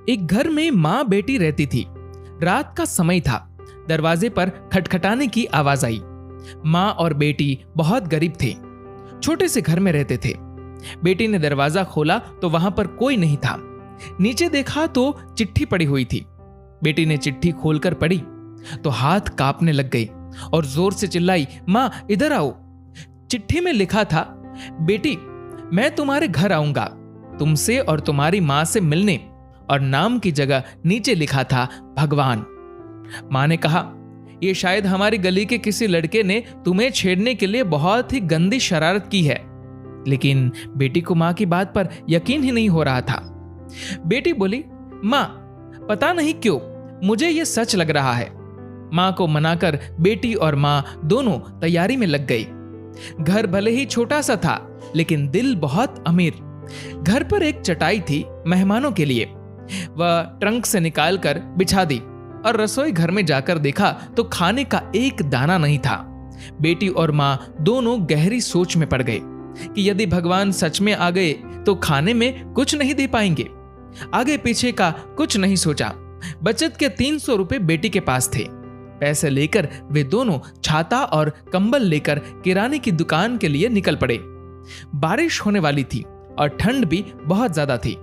एक घर में माँ बेटी रहती थी। रात का समय था। दरवाजे पर खटखटाने की आवाज आई। माँ और बेटी बहुत गरीब थे, छोटे से घर में रहते थे। बेटी ने दरवाजा खोला तो वहां पर कोई नहीं था। नीचे देखा तो चिट्ठी पड़ी हुई थी। बेटी ने चिट्ठी खोलकर पढ़ी तो हाथ कांपने लग गए और जोर से चिल्लाई, माँ इधर आओ। चिट्ठी में लिखा था, बेटी मैं तुम्हारे घर आऊंगा तुमसे और तुम्हारी माँ से मिलने, और नाम की जगह नीचे लिखा था भगवान। माँ ने कहा, यह शायद हमारी गली के किसी लड़के ने तुम्हें छेड़ने के लिए बहुत ही गंदी शरारत की है। लेकिन बेटी को माँ की बात पर यकीन ही नहीं हो रहा था। बेटी बोली, माँ पता नहीं क्यों मुझे यह सच लग रहा है। माँ को मनाकर बेटी और माँ दोनों तैयारी में लग गई। घर भले ही छोटा सा था लेकिन दिल बहुत अमीर। घर पर एक चटाई थी मेहमानों के लिए। वह ट्रंक से निकालकर बिछा दी और रसोई घर में जाकर देखा तो खाने का एक दाना नहीं था। बेटी और माँ दोनों गहरी सोच में पड़ गए कि यदि भगवान सच में आ गए तो खाने में कुछ नहीं दे पाएंगे। आगे पीछे का कुछ नहीं सोचा। बचत के 300 रुपए बेटी के पास थे। पैसे लेकर वे दोनों छाता और कंबल लेकर किराने की दुकान के लिए निकल पड़े। बारिश होने वाली थी और ठंड भी बहुत ज्यादा थी।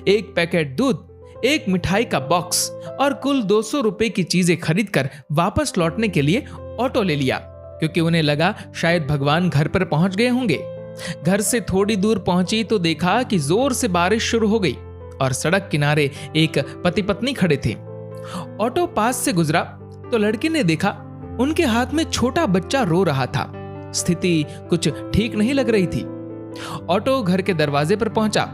एक पैकेट दूध, एक मिठाई का बॉक्स और कुल 200 रुपए की चीजें खरीदकर वापस लौटने के लिए ऑटो ले लिया, क्योंकि उन्हें लगा शायद भगवान घर पर पहुंच गए होंगे। घर से थोड़ी दूर पहुंची तो देखा कि जोर से बारिश शुरू हो गई और सड़क किनारे एक पति पत्नी खड़े थे। ऑटो पास से गुजरा तो लड़के ने देखा उनके हाथ में छोटा बच्चा रो रहा था। स्थिति कुछ ठीक नहीं लग रही थी। ऑटो घर के दरवाजे पर पहुंचा।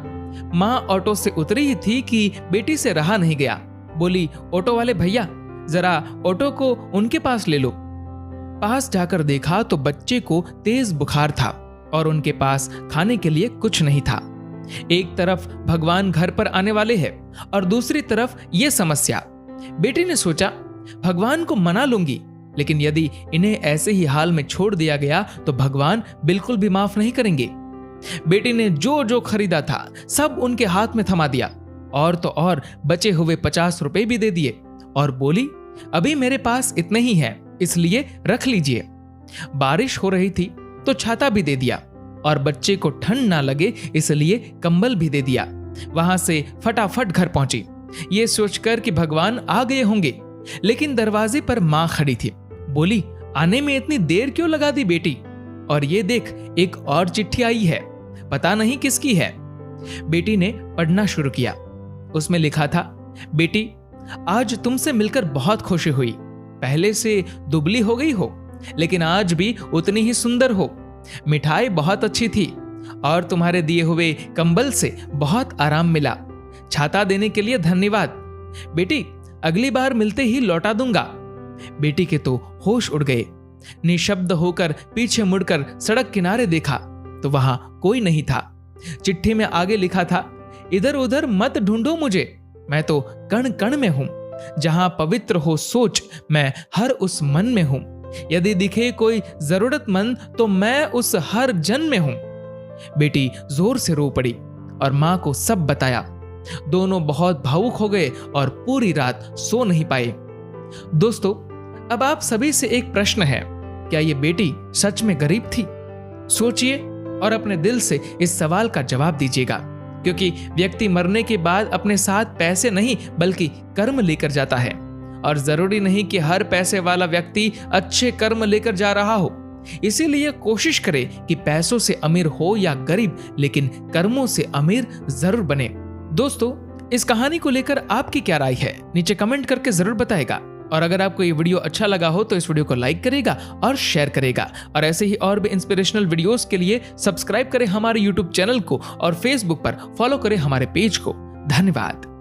माँ ऑटो से उतरी ही थी कि बेटी से रहा नहीं गया। बोली, ऑटो वाले भैया जरा ऑटो को उनके पास ले लो। पास जाकर देखा तो बच्चे को तेज बुखार था और उनके पास खाने के लिए कुछ नहीं था। एक तरफ भगवान घर पर आने वाले हैं और दूसरी तरफ यह समस्या। बेटी ने सोचा, भगवान को मना लूंगी, लेकिन यदि इन्हें ऐसे ही हाल में छोड़ दिया गया तो भगवान बिल्कुल भी माफ नहीं करेंगे। बेटी ने जो जो खरीदा था सब उनके हाथ में थमा दिया और तो और बचे हुए 50 रुपए भी दे दिए और बोली, अभी मेरे पास इतने ही हैं, इसलिए रख लीजिए। बारिश हो रही थी तो छाता भी दे दिया और बच्चे को ठंड ना लगे इसलिए कंबल भी दे दिया। वहां से फटाफट घर पहुंची, ये सोचकर कि भगवान आ गए होंगे। लेकिन दरवाजे पर माँ खड़ी थी। बोली, आने में इतनी देर क्यों लगा दी बेटी? और ये देख, एक और चिट्ठी आई है, पता नहीं किसकी है। बेटी ने पढ़ना शुरू किया। उसमें लिखा था, बेटी आज तुमसे मिलकर बहुत खुशी हुई। पहले से दुबली हो गई हो लेकिन आज भी उतनी ही सुंदर हो। मिठाई बहुत अच्छी थी और तुम्हारे दिए हुए कंबल से बहुत आराम मिला। छाता देने के लिए धन्यवाद। बेटी अगली बार मिलते ही लौटा दूंगा। बेटी के तो होश उड़ गए। निशब्द होकर पीछे मुड़कर सड़क किनारे देखा तो वहां कोई नहीं था। चिट्ठी में आगे लिखा था, इधर उधर मत ढूंढो मुझे, मैं तो कण कण में हूं। जहां पवित्र हो सोच, मैं हर उस मन में हूं। यदि दिखे कोई जरूरतमंद तो मैं उस हर जन में हूं। बेटी जोर से रो पड़ी और मां को सब बताया। दोनों बहुत भावुक हो गए और पूरी रात सो नहीं पाए। दोस्तों, अब आप सभी से एक प्रश्न है, क्या ये बेटी सच में गरीब थी? सोचिए और अपने दिल से इस सवाल का जवाब दीजिएगा, क्योंकि व्यक्ति मरने के बाद अपने साथ पैसे नहीं बल्कि कर्म लेकर जाता है। और जरूरी नहीं कि हर पैसे वाला व्यक्ति अच्छे कर्म लेकर जा रहा हो। इसीलिए कोशिश करें कि पैसों से अमीर हो या गरीब, लेकिन कर्मों से अमीर जरूर बने। दोस्तों, इस कहानी को लेकर आपकी क्या राय है नीचे कमेंट करके जरूर बताएगा। और अगर आपको ये वीडियो अच्छा लगा हो तो इस वीडियो को लाइक करेगा और शेयर करेगा। और ऐसे ही और भी इंस्पिरेशनल वीडियोस के लिए सब्सक्राइब करें हमारे यूट्यूब चैनल को और फेसबुक पर फॉलो करें हमारे पेज को। धन्यवाद।